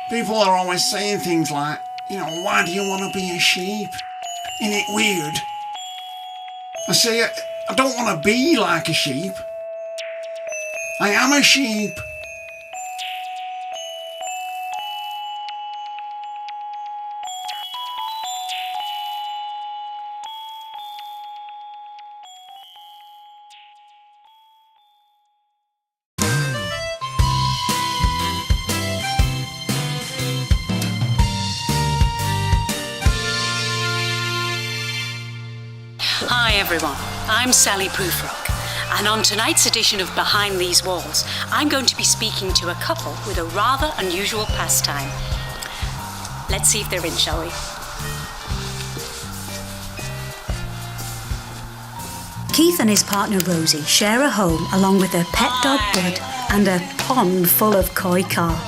People are always saying things like, why do you want to be a sheep? Isn't it weird? I say, I don't want to be like a sheep. I am a sheep. Hi everyone, I'm Sally Proofrock, and on tonight's edition of Behind These Walls, I'm going to be speaking to a couple with a rather unusual pastime. Let's see if they're in, shall we? Keith and his partner Rosie share a home along with their pet dog Bud and a pond full of koi carp.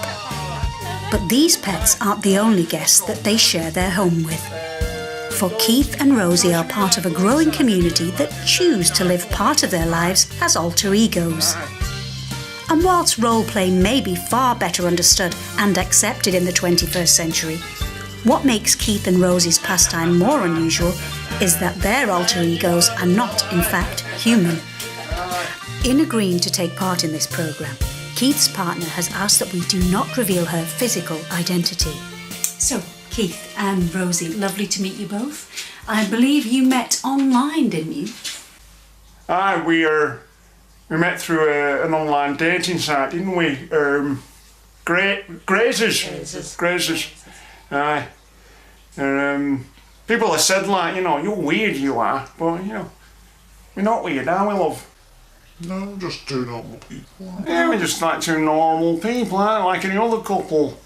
But these pets aren't the only guests that they share their home with. For Keith and Rosie are part of a growing community that choose to live part of their lives as alter egos. And whilst roleplay may be far better understood and accepted in the 21st century, what makes Keith and Rosie's pastime more unusual is that their alter egos are not, in fact, human. In agreeing to take part in this programme, Keith's partner has asked that we do not reveal her physical identity. So, Keith and Rosie, lovely to meet you both. I believe you met online, didn't you? Aye, we met through an online dating site, didn't we? Grazers. Aye. People have said, like, you're weird, you are, but, we're not weird, are we, love? No, just two normal people. Yeah, we're just like two normal people, aren't we? Like any other couple.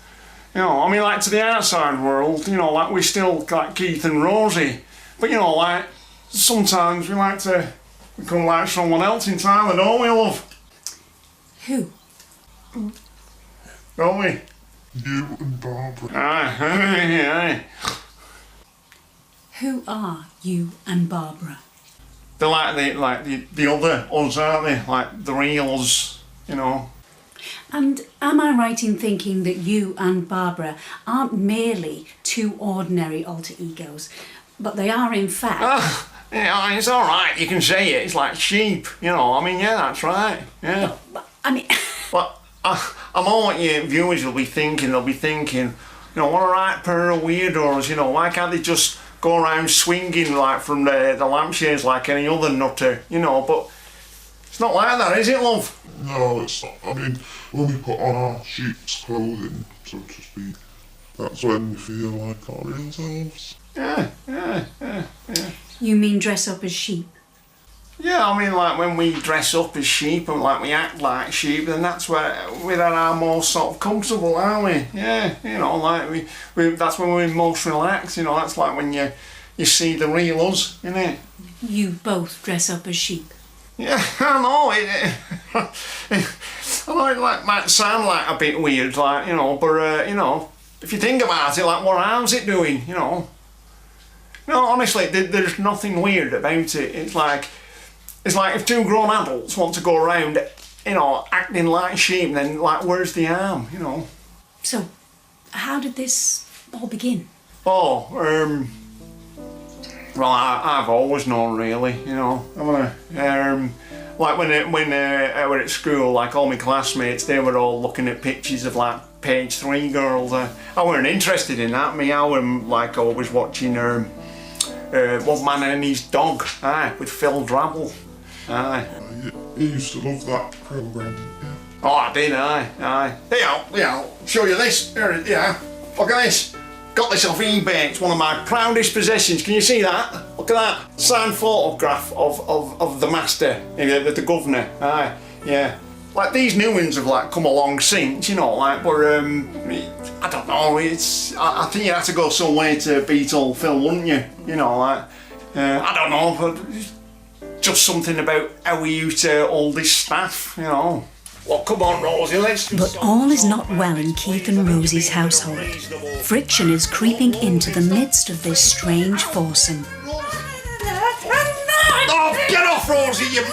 Like to the outside world, like we still like Keith and Rosie. But, like, sometimes we like to become like someone else entirely, don't we, love? Who? Don't we? You and Barbara. Aye. Who are you and Barbara? They're like the other us, aren't they? Like the real us, And am I right in thinking that you and Barbara aren't merely two ordinary alter egos, but they are in fact... It's all right, you can say it. It's like sheep, yeah, that's right, yeah. Well, I'm all what your viewers will be thinking. They'll be thinking, what a right pair of weirdos, why can't they just go around swinging like from the lampshades like any other nutter, but it's not like that, is it, love? No, it's not. When we put on our sheep's clothing, so to speak, that's when we feel like our real selves. Yeah. You mean dress up as sheep? Yeah, like when we dress up as sheep and like we act like sheep, then that's where we're at our most sort of comfortable, aren't we? Yeah, like we that's when we're most relaxed, that's like when you see the real us, innit? You both dress up as sheep? Yeah, I know, I know it might sound like a bit weird, like, but, if you think about it, like, what harm's it doing, No, honestly, there's nothing weird about it. It's like if two grown adults want to go around, acting like sheep, then, like, where's the harm, So, how did this all begin? Oh, well, I've always known, really, like when I were at school, like all my classmates, they were all looking at pictures of like page 3 girls. I weren't interested in that. I were like always watching One Man and His Dog, with Phil Drabble. You used to love that programme, yeah. Oh, I did, aye. Here, I'll show you this. Here, yeah. Look at this. Got this off eBay. It's one of my proudest possessions. Can you see that? Look at that. Signed photograph of the master, the governor. Aye, yeah. Like these new ones have like come along since, but I don't know. I think you have to go some way to beat old Phil, wouldn't you? I don't know, but just something about how we used all this stuff, Well, come on, Rosie, let's do But all is not well in Keith and Rosie's household. Friction is creeping into the midst of this strange foursome. Oh, get off, Rosie!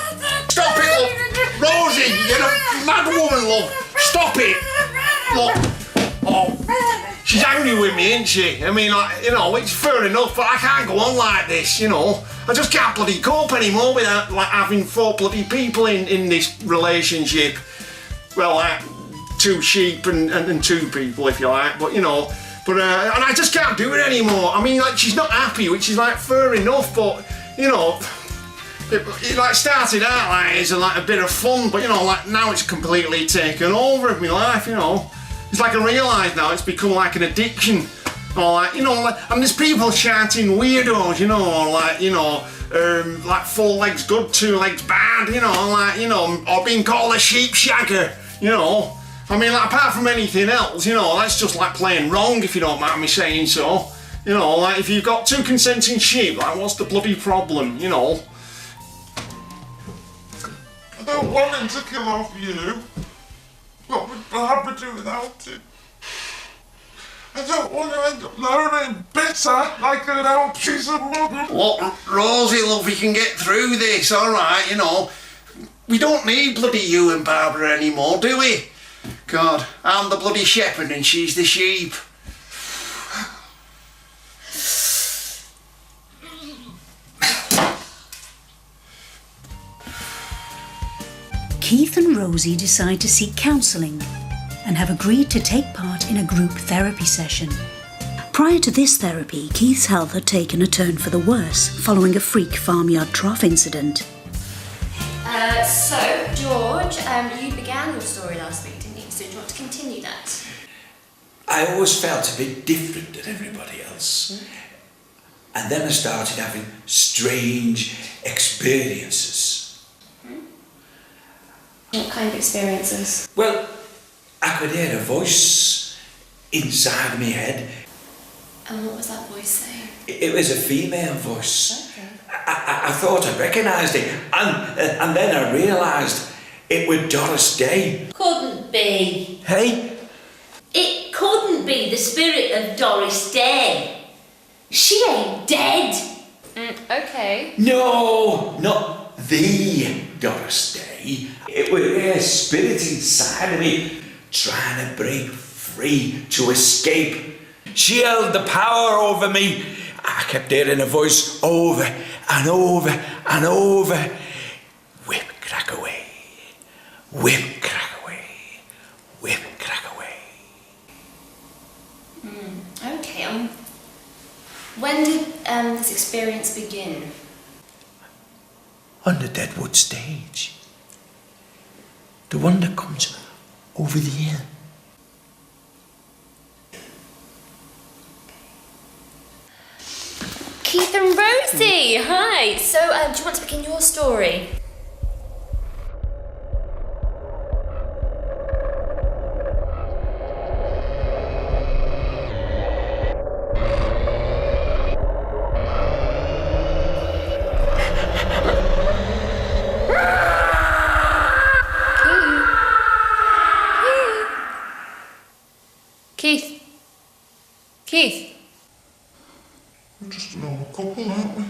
Stop it, love! Rosie, you're a mad woman, love! Stop it! Look! Oh. she's angry with me, isn't she? I mean, like, you know, it's fair enough, but I can't go on like this, you know. I just can't bloody cope anymore without, like, having 4 bloody people in this relationship. Well, like, 2 sheep and 2 people, if you like, but, you know. But, and I just can't do it anymore. I mean, like, she's not happy, which is, like, fair enough, but, you know, it like, started out, like, as, like, a bit of fun, but, you know, like, now it's completely taken over of my life, you know. It's like I realise now it's become like an addiction. Or like, you know, like, and there's people shouting weirdos, you know, or like, you know, like 4 legs good, 2 legs bad, you know, like, you know, or being called a sheep shagger, you know. I mean, like, apart from anything else, you know, that's just like playing wrong, if you don't mind me saying so. You know, like, if you've got 2 consenting sheep, like, what's the bloody problem, you know? I don't want him to kill off you. What would Barbara do without him? I don't want to end up learning bitter like an old piece of mother. Look, Rosie, love, we can get through this, alright, you know. We don't need bloody you and Barbara anymore, do we? God, I'm the bloody shepherd and she's the sheep. Keith and Rosie decide to seek counselling and have agreed to take part in a group therapy session. Prior to this therapy, Keith's health had taken a turn for the worse following a freak farmyard trough incident. So, George, you began your story last week, didn't you? So do you want to continue that? I always felt a bit different than everybody else. And then I started having strange experiences. What kind of experiences? Well, I could hear a voice inside my head. And what was that voice saying? It was a female voice. Okay. I thought I recognised it, and then I realised it was Doris Day. Couldn't be. Hey? It couldn't be the spirit of Doris Day. She ain't dead. Okay. No, not the Doris Day. It was her spirit inside of me, trying to break free, to escape. She held the power over me. I kept hearing a voice over and over and over. Whip, crack away. Whip, crack away. Whip, crack away. Okay. When did this experience begin? On the Deadwood stage. The one that comes over the hill. Keith and Rosie, hi. So, do you want to begin your story? Keith. Keith. We're just a normal couple, aren't we?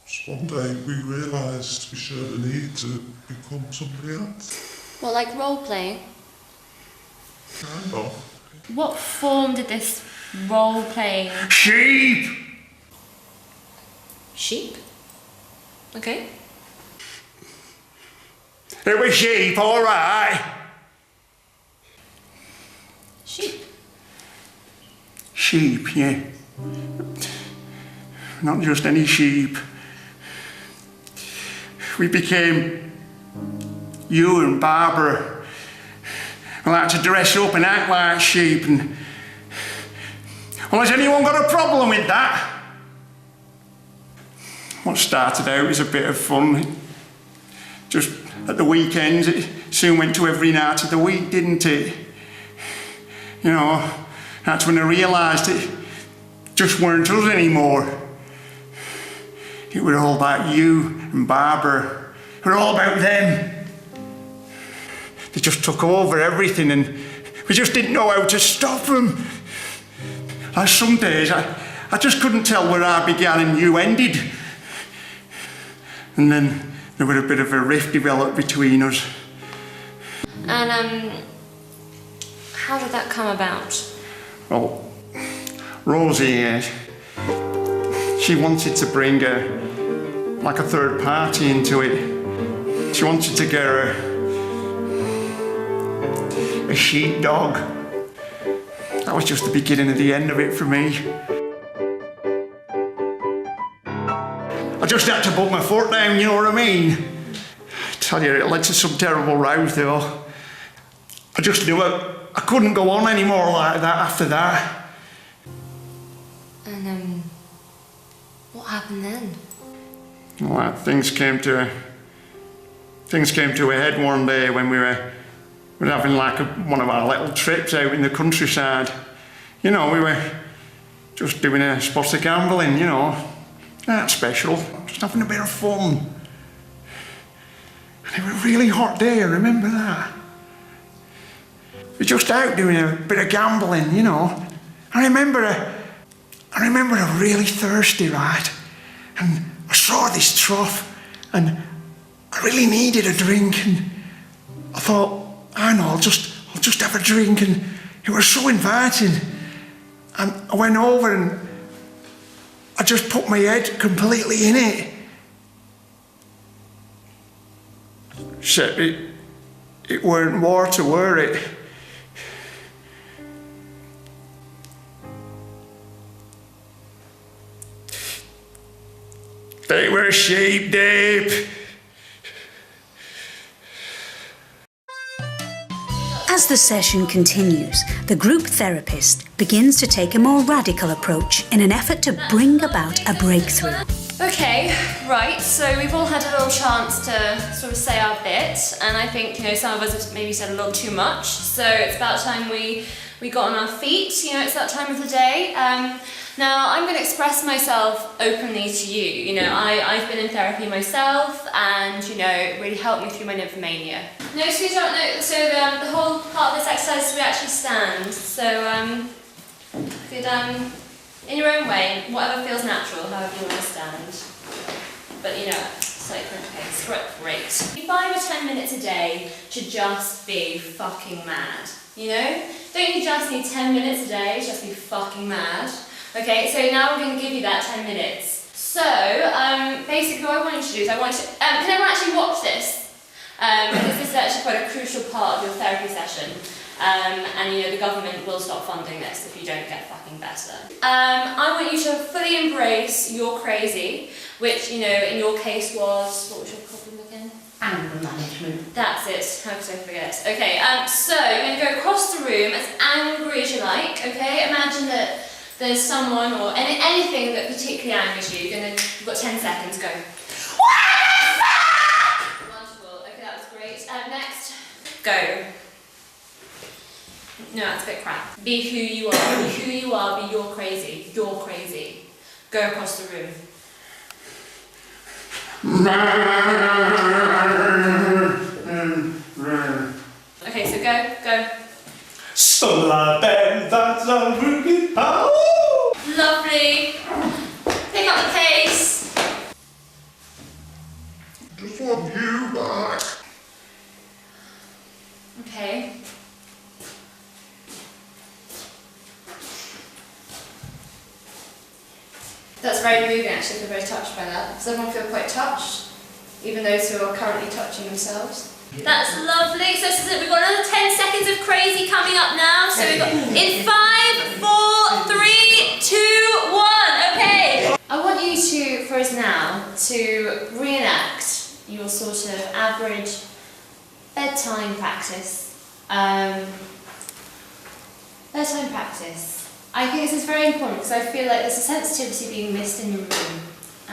Just one day we realised we shared a need to become somebody else. What, like role playing? Kind of. What form did this role playing? Sheep! Sheep? Okay. It was sheep, alright. Sheep. Sheep, yeah. Not just any sheep. We became you and Barbara. We like to dress up and act like sheep and... Well, has anyone got a problem with that? What started out as a bit of fun, just at the weekends, it soon went to every night of the week, didn't it? You know, that's when I realised it just weren't us anymore. It was all about you and Barbara. It was all about them. They just took over everything and we just didn't know how to stop them. Like some days, I just couldn't tell where I began and you ended. And then there was a bit of a rift developed between us. And, how did that come about? Well, Rosie, she wanted to bring like a third party into it. She wanted to get a sheepdog. That was just the beginning of the end of it for me. I just had to put my foot down, you know what I mean? I tell you, it led to some terrible rows though. I just knew I couldn't go on anymore like that after that. And what happened then? Well, things came to a head one day when we were having like one of our little trips out in the countryside. You know, we were just doing a spot of gambling, you know. That's special, just having a bit of fun. And it was a really hot day, I remember that. We're just out doing a bit of gambling, you know. I remember I really thirsty, right? And I saw this trough and I really needed a drink, and I thought, I know, I'll just have a drink, and it was so inviting. And I went over and I just put my head completely in it. Except it weren't water, were it? They were sheep, Dave. As the session continues, the group therapist begins to take a more radical approach in an effort to bring about a breakthrough. Okay, right, so we've all had a little chance to sort of say our bit, and I think, you know, some of us have maybe said a little too much, so it's about time we got on our feet, you know, it's that time of the day. Now, I'm going to express myself openly to you. You know, I've been in therapy myself, and, you know, it really helped me through my nymphomania. No, sweetheart, no, so the whole part of this exercise is we actually stand, so, if you'd, in your own way, whatever feels natural, however you want to stand. But, you know, slightly pace, great. 5 or 10 minutes a day should just be fucking mad, you know? Don't you just need 10 minutes a day to just be fucking mad? Okay, so now we're going to give you that 10 minutes. So, basically what I want you to do is can everyone actually watch this? Because this is actually quite a crucial part of your therapy session. And you know, the government will stop funding this if you don't get fucking better. I want you to fully embrace your crazy, which, you know, in your case was, what was your problem again? Anger management. That's it, how could I forget? Okay, so you're going to go across the room as angry as you like, okay? Imagine that there's someone or anything that particularly angers you. You've got 10 seconds, go. Wonderful, okay, that was great. Next, go. No, that's a bit crap. Be who you are, be who you are, be you're crazy. Go across the room. Okay, so go. Lovely. Pick up the pace. Just want you back. Okay. That's very moving actually, I feel very touched by that. Does everyone feel quite touched? Even those who are currently touching themselves? That's lovely. So this is it. We've got another 10 seconds of crazy coming up now. So we've got in 5, 4, 3, 2, 1. Okay. I want you to, for us now, to reenact your sort of average bedtime practice. Bedtime practice. I think this is very important because I feel like there's a sensitivity being missed in your room.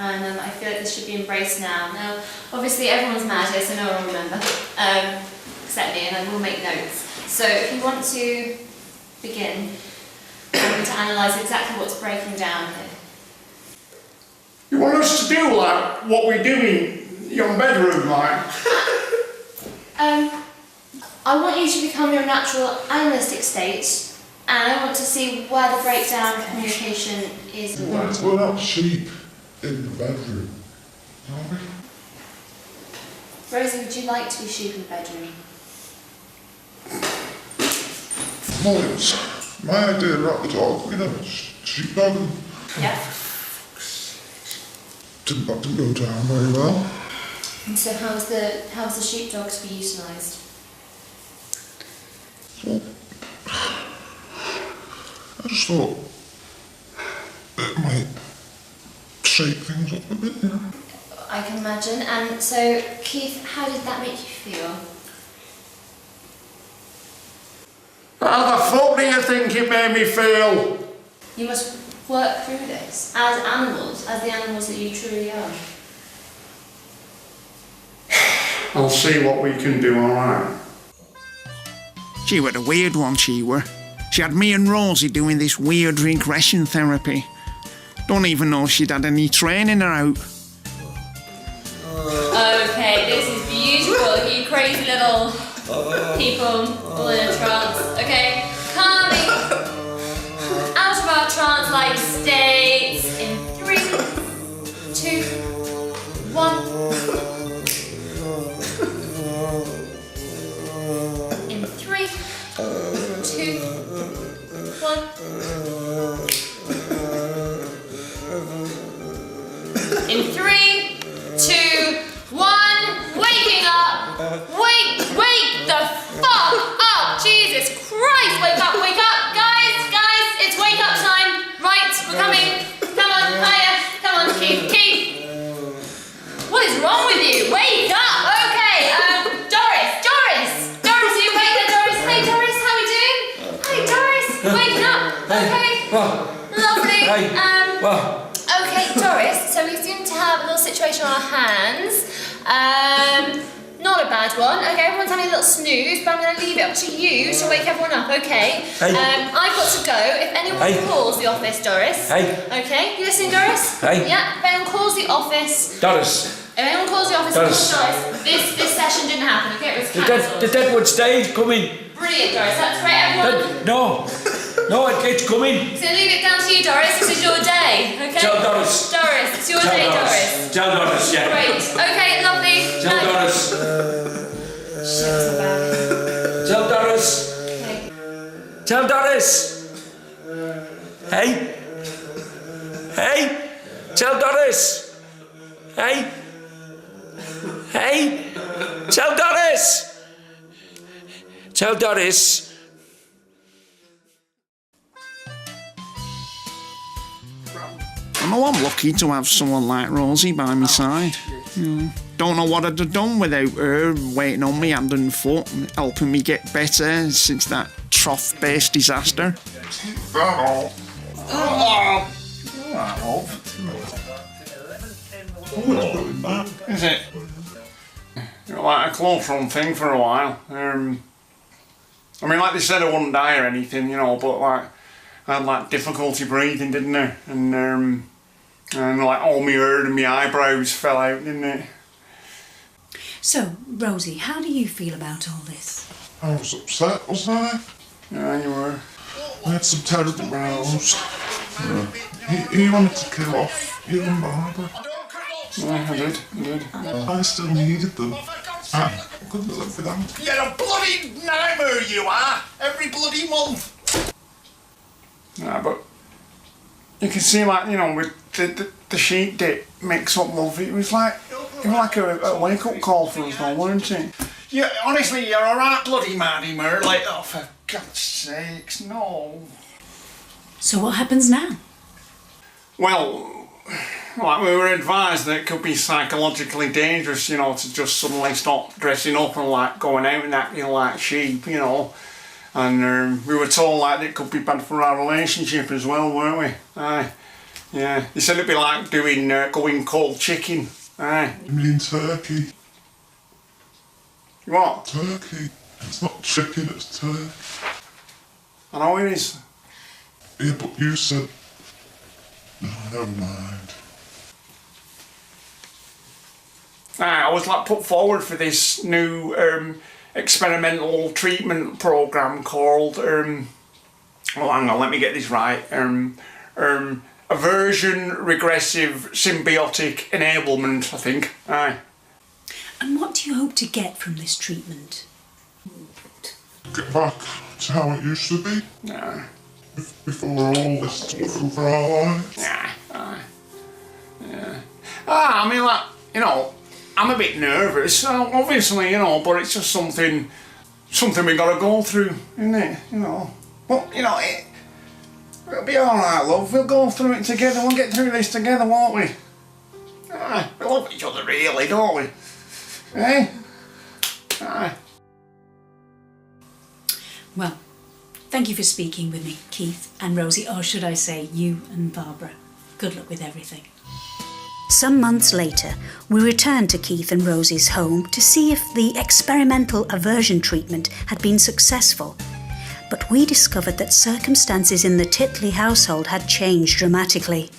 And I feel like this should be embraced now. Now, obviously everyone's mad here, so no one will remember, except me, and I will make notes. So if you want to begin, I'm going to analyse exactly what's breaking down here. You want us to do like what we do in your bedroom, like? I want you to become your natural animalistic state, and I want to see where the breakdown communication is. We're not sheep in the bedroom, are we? Rosie, would you like to be sheep in the bedroom? Moles. my idea about the dog, you know, sheepdog, Yeah. didn't go down very well. And so how's the sheepdog to be euthanised? So, I just thought it might shake things up a bit, you know. I can imagine. And so, Keith, how did that make you feel? How the fuck do you think it made me feel? You must work through this as animals, as the animals that you truly are. I'll see what we can do, alright? She were a weird one, she were. She had me and Rosie doing this weird regression therapy. Don't even know if she'd had any training her out. Okay, this is beautiful, you crazy little people all in a trance. Okay, calming out of our trance-like states in 3, 2, 1. In 3, 2, 1. In 3, 2, 1. Waking up! Wake the fuck up! Jesus Christ! Wake up! Guys! It's wake up time! Right, we're coming! Come on, higher! Come on, Keith! What is wrong with you? Wake up! Okay, Doris, are you awake there, Doris? Hey, Doris, how we doing? Hey, Doris, waking up? Okay, lovely. Okay, Doris, so we seem to have a little situation on our hands. Not a bad one. Okay, everyone's having a little snooze, but I'm going to leave it up to you to wake everyone up, okay? I've got to go. If anyone calls the office, Doris. Okay, you listening, Doris? Yeah, if anyone calls the office. Doris. If anyone calls the office and calls Doris, this session didn't happen, okay? It was cancelled. The Deadwood stage coming. Brilliant, Doris. That's great, everyone. No, it's coming. So leave it down to you, Doris. This is your day, okay? Tell Doris. Doris, it's your day, Doris. Tell Doris, yeah. Great. Okay, lovely. Tell Doris. Shit, so bad. Tell Doris. Okay. Tell Doris. Hey. Tell Doris. Hey. Tell Doris. Tell Doris. I know I'm lucky to have someone like Rosie by my side. Don't know what I'd have done without her waiting on me hand and foot, helping me get better since that trough-based disaster. That all. Is it? Like a close run thing for a while. I mean, like they said I wouldn't die or anything, you know, but like I had like difficulty breathing, didn't I? And like all my hair and my eyebrows fell out, didn't it? So, Rosie, how do you feel about all this? I was upset, wasn't I? Yeah, you were. I had some terrible rows. He wanted to kill off you and Barbara. Yeah, I did. I still needed them. I couldn't live without them. You're a bloody nightmare, you are! Every bloody month! Nah, but you can see, like, you know, with the sheep dip mix-up love, it was like a wake-up call for us all, weren't it? Yeah, honestly, you're a right bloody Maddie Mur, like, oh, for God's sakes, no. So what happens now? Well, like we were advised that it could be psychologically dangerous, you know, to just suddenly stop dressing up and like going out and acting like sheep, you know. And we were told like it could be bad for our relationship as well, weren't we? Aye. Yeah. They said it'd be like doing going cold chicken. Aye. You mean turkey? What? Turkey. It's not chicken, it's turkey. I know it is. Yeah, but you said... No, never mind. I was like put forward for this new experimental treatment program called oh, hang on, let me get this right. Aversion regressive symbiotic enablement, I think. Aye. And what do you hope to get from this treatment? Get back to how it used to be. Yeah. before all this stuff, right? Yeah, yeah. I mean, like, you know, I'm a bit nervous, obviously, you know, but it's just something we gotta go through, isn't it? You know. Well, you know, it'll be alright, love. We'll go through it together. We'll get through this together, won't we? We love each other, really, don't we? Eh? Well, thank you for speaking with me, Keith and Rosie, or should I say you and Barbara. Good luck with everything. Some months later, we returned to Keith and Rosie's home to see if the experimental aversion treatment had been successful. But we discovered that circumstances in the Titley household had changed dramatically.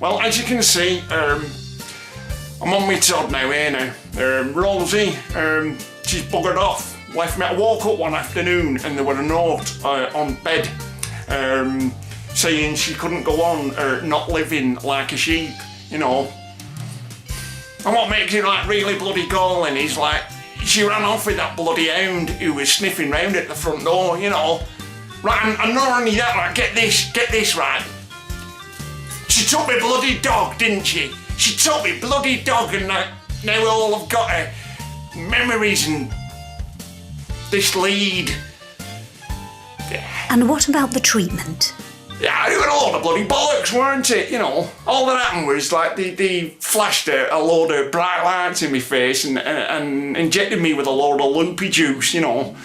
Well, as you can see, I'm on my Todd now, here now. Rosie, she's buggered off. Left me. I woke up one afternoon and there was a note on bed saying she couldn't go on not living like a sheep, you know. And what makes it like really bloody galling is like she ran off with that bloody hound who was sniffing round at the front door, you know. Right, and not only that, like, get this right. She took my bloody dog, didn't she? She took me bloody dog, and now all I've got are memories and this lead. And what about the treatment? Yeah, it was a load of bloody bollocks, weren't it? You know, all that happened was like they flashed a load of bright lights in my face and injected me with a load of loopy juice, you know.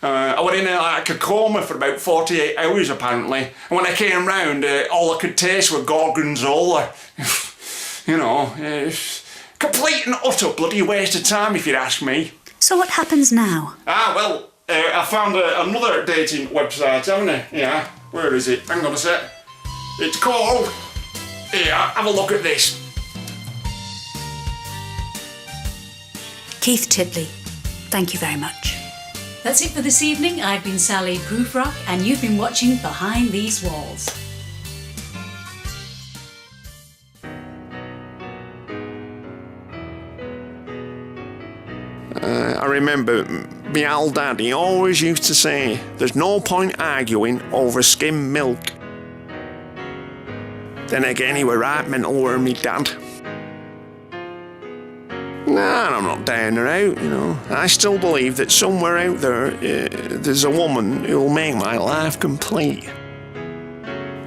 I was in like a coma for about 48 hours apparently, and when I came round, all I could taste were gorgonzola. You know, complete and utter bloody waste of time if you'd ask me. So what happens now? Well, I found another dating website, haven't I? Yeah, where is it? Hang on a sec. It's called... Here, have a look at this. Keith Titley, thank you very much. That's it for this evening. I've been Sally Proofrock and you've been watching Behind These Walls. I remember my old dad, he always used to say, there's no point arguing over skim milk. Then again, he were right mental, were me dad. Nah, I'm not down or out, you know. I still believe that somewhere out there, there's a woman who'll make my life complete.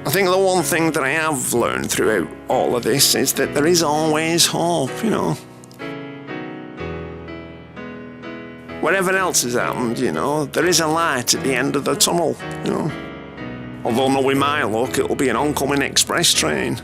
I think the one thing that I have learned throughout all of this is that there is always hope, you know. Whatever else has happened, you know, there is a light at the end of the tunnel, you know. Although, knowing my luck, it'll be an oncoming express train.